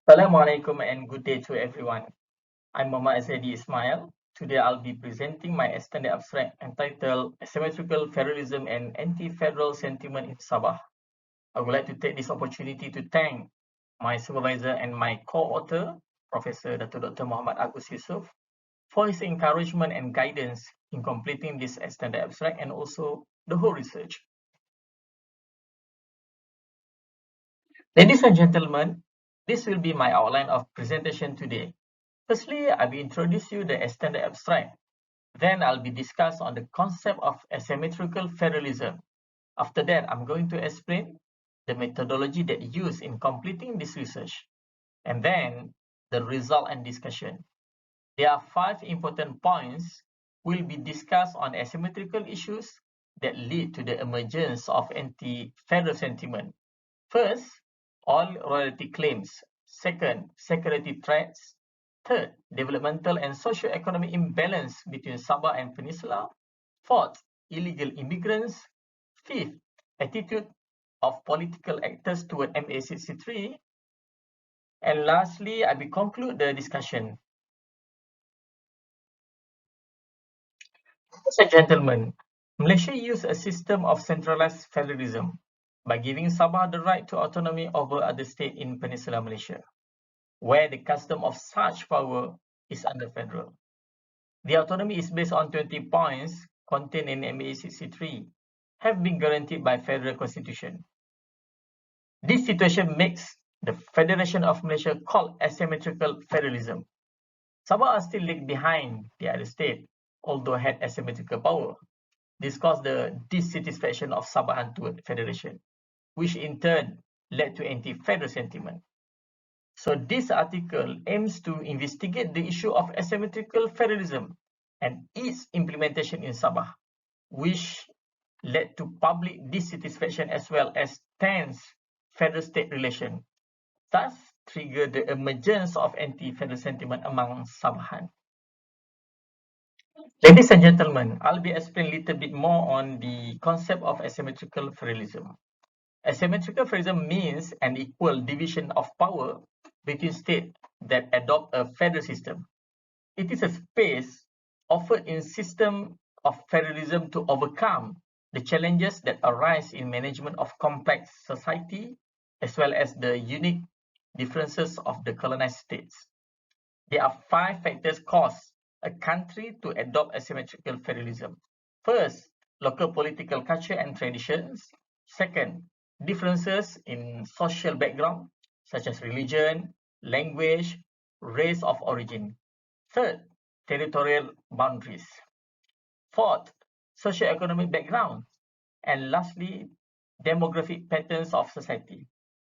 Assalamualaikum and good day to everyone. I'm AZZIYADI ISMAIL. Today I'll be presenting my extended abstract entitled Asymmetrical Federalism and Anti-Federal Sentiment in Sabah. I would like to take this opportunity to thank my supervisor and my co-author, Professor Dr. Muhammad AGUS YUSOFF, for his encouragement and guidance in completing this extended abstract and also the whole research. Ladies and gentlemen, this will be my outline of presentation today. Firstly, I will introduce you the extended abstract. Then I'll be discussed on the concept of asymmetrical federalism. After that, I'm going to explain the methodology that used in completing this research. And then the result and discussion. There are 5 important points will be discussed on asymmetrical issues that lead to the emergence of anti-federal sentiment. First, all royalty claims. Second, security threats. Third, developmental and socio-economic imbalance between Sabah and Peninsula. Fourth, illegal immigrants. Fifth, attitude of political actors toward MA63. And lastly, I will conclude the discussion. Ladies and gentlemen, Malaysia used a system of centralized federalism by giving Sabah the right to autonomy over other states in Peninsular Malaysia, where the custom of such power is under federal. The autonomy is based on 20 points contained in MA 63, have been guaranteed by Federal Constitution. This situation makes the Federation of Malaysia called asymmetrical federalism. Sabah are still lag behind the other state, although had asymmetrical power. This caused the dissatisfaction of Sabahan toward federation, which in turn led to anti-federal sentiment. So this article aims to investigate the issue of asymmetrical federalism and its implementation in Sabah, which led to public dissatisfaction as well as tense federal-state relation, thus triggered the emergence of anti-federal sentiment among Sabahan. Ladies and gentlemen, I'll be explaining a little bit more on the concept of asymmetrical federalism. Asymmetrical federalism means an equal division of power between states that adopt a federal system. It is a space offered in system of federalism to overcome the challenges that arise in management of complex society as well as the unique differences of the colonized states. There are 5 factors cause a country to adopt asymmetrical federalism. First, local political culture and traditions. Second, differences in social background such as religion, language, race of origin. Third, territorial boundaries. Fourth, socio-economic background. And lastly, demographic patterns of society.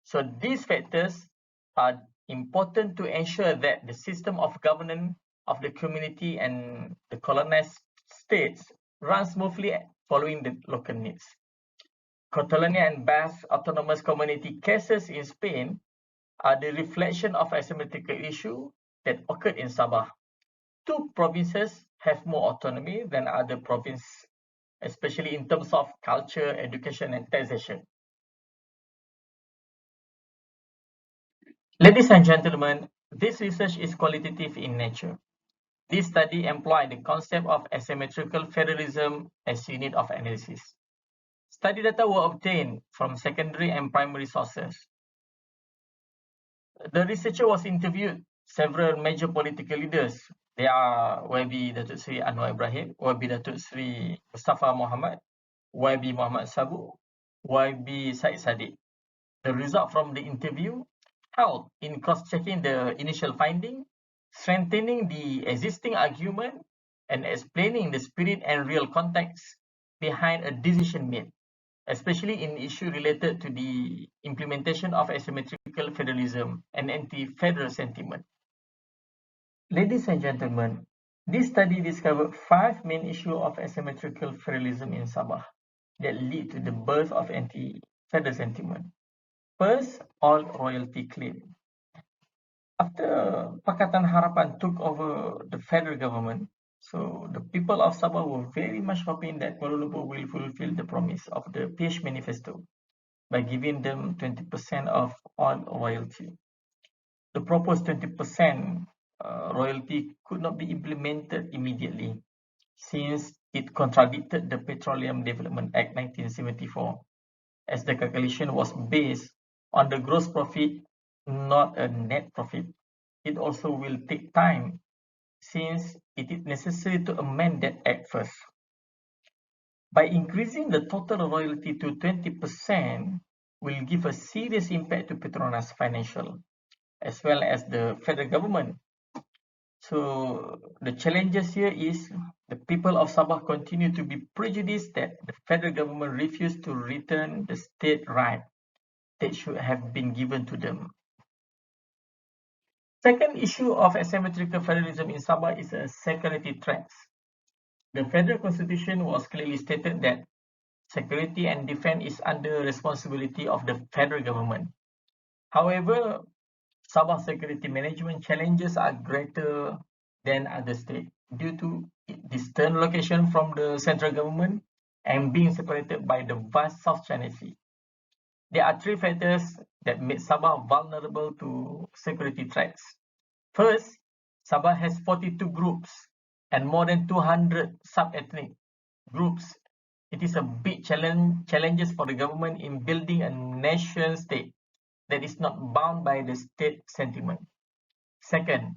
So these factors are important to ensure that the system of governance of the community and the colonized states runs smoothly following the local needs. Catalonia and Basque autonomous community cases in Spain are the reflection of asymmetrical issue that occurred in Sabah. 2 provinces have more autonomy than other provinces, especially in terms of culture, education, and taxation. Ladies and gentlemen, this research is qualitative in nature. This study employed the concept of asymmetrical federalism as unit of analysis. Study data were obtained from secondary and primary sources. The researcher was interviewed several major political leaders. They are YB Datuk Seri Anwar Ibrahim, YB Datuk Seri Mustafa Mohamad, YB Muhammad Sabu, YB Said Sadiq. The result from the interview helped in cross-checking the initial finding, strengthening the existing argument, and explaining the spirit and real context behind a decision made, especially in issues related to the implementation of asymmetrical federalism and anti-federal sentiment. Ladies and gentlemen, this study discovered 5 main issues of asymmetrical federalism in Sabah that lead to the birth of anti-federal sentiment. First, all royalty claim. After Pakatan Harapan took over the federal government, so the people of Sabah were very much hoping that Kuala Lumpur will fulfill the promise of the PH Manifesto by giving them 20% of all royalty. the proposed 20% royalty could not be implemented immediately, since it contradicted the Petroleum Development Act 1974, as the calculation was based on the gross profit, not a net profit. It also will take time, since it is necessary to amend that act first. By increasing the total royalty to 20% will give a serious impact to Petronas financial, as well as the federal government. So the challenges here is the people of Sabah continue to be prejudiced that the federal government refused to return the state right that should have been given to them. Second issue of asymmetrical federalism in Sabah is security threats. The federal constitution was clearly stated that security and defense is under responsibility of the federal government. However, Sabah security management challenges are greater than other states due to distant location from the central government and being separated by the vast South China Sea. There are three factors that make Sabah vulnerable to security threats. First, Sabah has 42 groups and more than 200 sub-ethnic groups. It is a big challenges for the government in building a nation state that is not bound by the state sentiment. Second,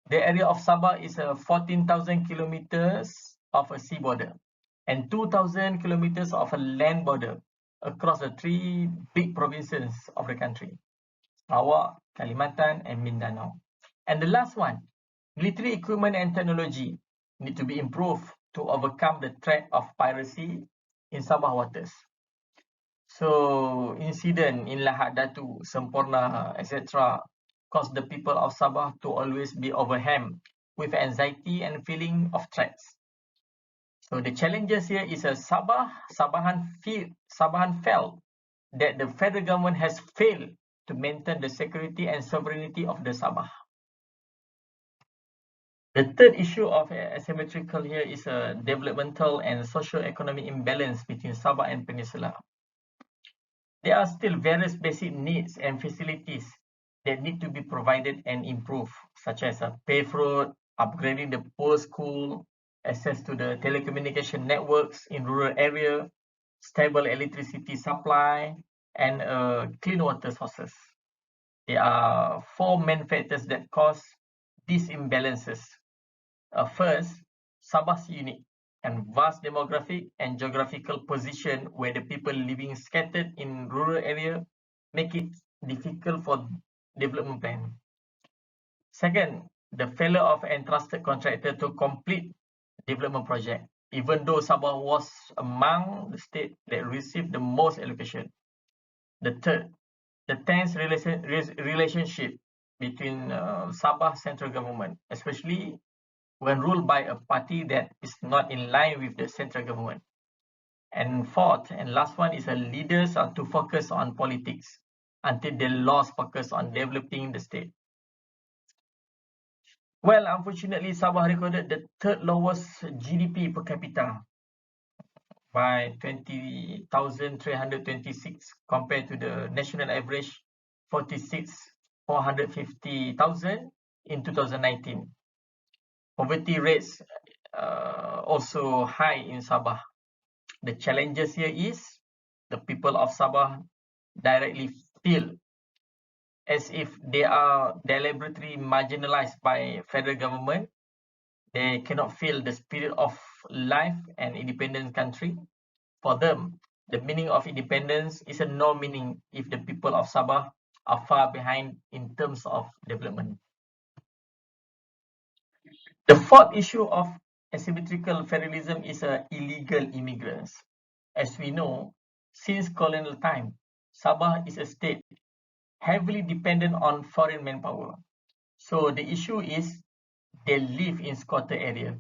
the area of Sabah is 14,000 kilometers of a sea border and 2,000 kilometers of a land border across the three big provinces of the country, Sarawak, Kalimantan, and Mindanao. And the last one, military equipment and technology need to be improved to overcome the threat of piracy in Sabah waters. So incident in Lahad Datu, Semporna, etc. caused the people of Sabah to always be overwhelmed with anxiety and feeling of threats. So the challenges here is Sabahan felt that the federal government has failed to maintain the security and sovereignty of the Sabah. The third issue of asymmetrical here is a developmental and socio-economic imbalance between Sabah and Peninsula. There are still various basic needs and facilities that need to be provided and improved, such as paved road, upgrading the poor school, access to the telecommunication networks in rural area, stable electricity supply, and clean water sources. There are four main factors that cause these imbalances. First, Sabah's unique and vast demographic and geographical position, where the people living scattered in rural area make it difficult for development plan. Second, the failure of entrusted contractor to complete development project, even though Sabah was among the states that received the most allocation. The third, the tense relationship between Sabah central government, especially when ruled by a party that is not in line with the central government. And fourth and last one is leaders are to focus on politics until they lost focus on developing the state. Well, unfortunately, Sabah recorded the third lowest GDP per capita by 20,326 compared to the national average 46,450,000 in 2019. Poverty rates also high in Sabah. The challenges here is the people of Sabah directly feel as if they are deliberately marginalized by federal government. They cannot feel the spirit of life and independent country. For them, the meaning of independence is a no meaning if the people of Sabah are far behind in terms of development. The fourth issue of asymmetrical federalism is illegal immigrants. As we know, since colonial time, Sabah is a state heavily dependent on foreign manpower. So the issue is they live in squatter area,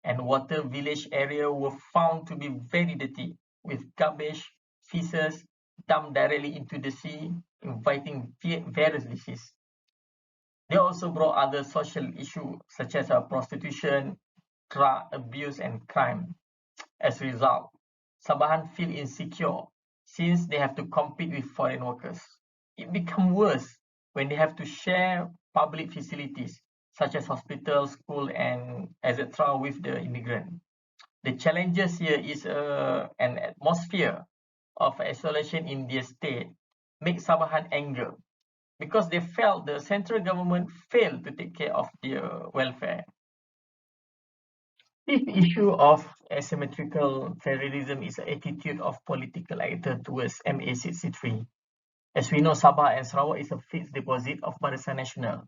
and water village area were found to be very dirty with garbage, feces dumped directly into the sea, inviting various diseases. They also brought other social issues such as prostitution, drug abuse, and crime. As a result, Sabahan feel insecure since they have to compete with foreign workers. It becomes worse when they have to share public facilities such as hospitals, school, and etc. with the immigrant. The challenges here is an atmosphere of isolation in their state make Sabahan anger because they felt the central government failed to take care of their welfare. This issue of asymmetrical federalism is an attitude of political actor towards MA63. As we know, Sabah and Sarawak is a fixed deposit of Barisan Nasional.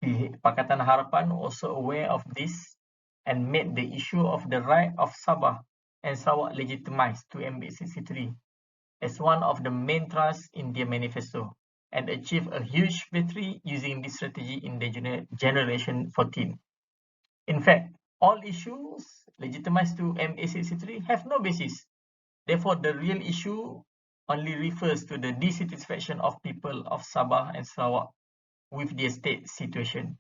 The Pakatan Harapan also aware of this and made the issue of the right of Sabah and Sarawak legitimized to MA63 as one of the main thrusts in their manifesto and achieved a huge victory using this strategy in the Generation 14. In fact, all issues legitimized to MA63 have no basis. Therefore, the real issue only refers to the dissatisfaction of people of Sabah and Sarawak with their state situation,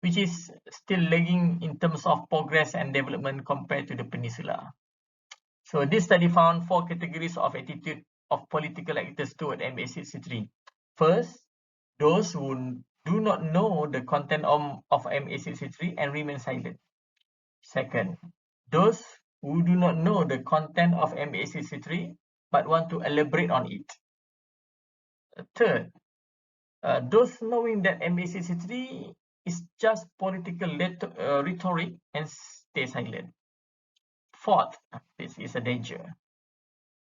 which is still lagging in terms of progress and development compared to the peninsula. So this study found 4 categories of attitude of political actors toward MA63. First, those who do not know the content of MA63 and remain silent. Second, those who do not know the content of MA63 but want to elaborate on it. Third, those knowing that MA63 is just political rhetoric and stay silent. Fourth, this is a danger.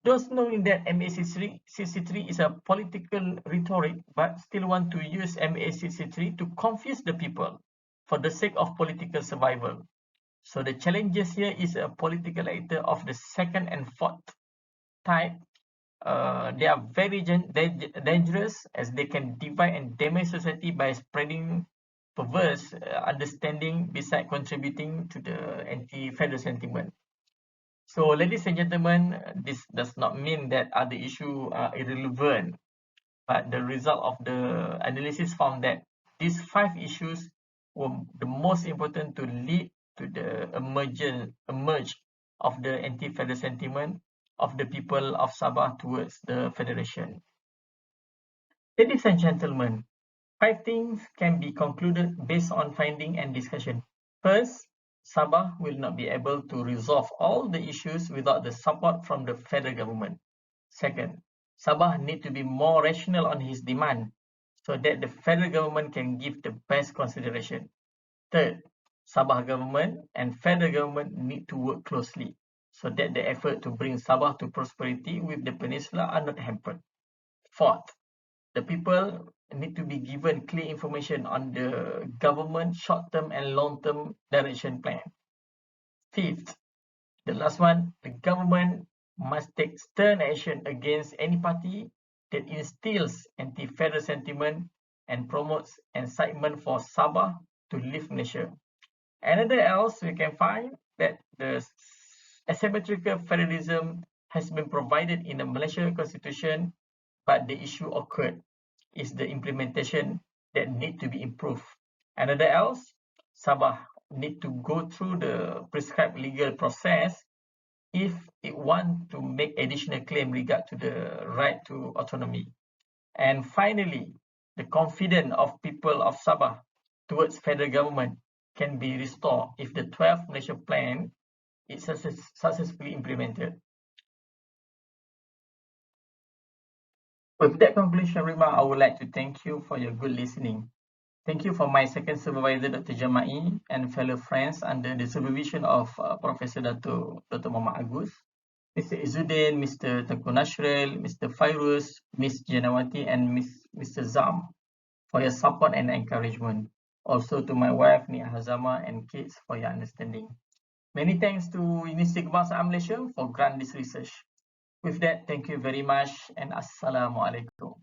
Those knowing that MA63 is a political rhetoric but still want to use MA63 to confuse the people for the sake of political survival. So the challenges here is a political actor of the second and fourth type. They are very dangerous as they can divide and damage society by spreading perverse understanding beside contributing to the anti-federal sentiment. So, ladies and gentlemen, this does not mean that other issues are irrelevant, but the result of the analysis found that these 5 issues were the most important to lead to the emerge of the anti-federal sentiment of the people of Sabah towards the federation. Ladies and gentlemen, 5 things can be concluded based on finding and discussion. First, Sabah will not be able to resolve all the issues without the support from the federal government. Second, Sabah need to be more rational on his demand so that the federal government can give the best consideration. Third, Sabah government and federal government need to work closely so that the effort to bring Sabah to prosperity with the peninsula are not hampered. Fourth, the people need to be given clear information on the government short-term and long-term direction plan. Fifth, the last one, the government must take stern action against any party that instills anti-federal sentiment and promotes incitement for Sabah to leave Malaysia. Another else we can find that the asymmetrical federalism has been provided in the Malaysian constitution, but the issue occurred is the implementation that need to be improved. Another else, Sabah need to go through the prescribed legal process if it want to make additional claim regard to the right to autonomy. And finally, the confidence of people of Sabah towards federal government can be restored if the 12th Malaysia Plan is successfully implemented. With that conclusion remark, I would like to thank you for your good listening. Thank you for my second supervisor, Dr. Jamai, and fellow friends under the supervision of Professor Dr. Muhammad Agus, Mr. Izzuddin, Mr. Tengku Nashril, Mr. Fairuz, Ms. Janawati, and Mr. Zam for your support and encouragement. Also to my wife, Nia Hazama, and kids for your understanding. Many thanks to Universiti Kebangsaan Malaysia for grant this research. With that, thank you very much and Assalamualaikum.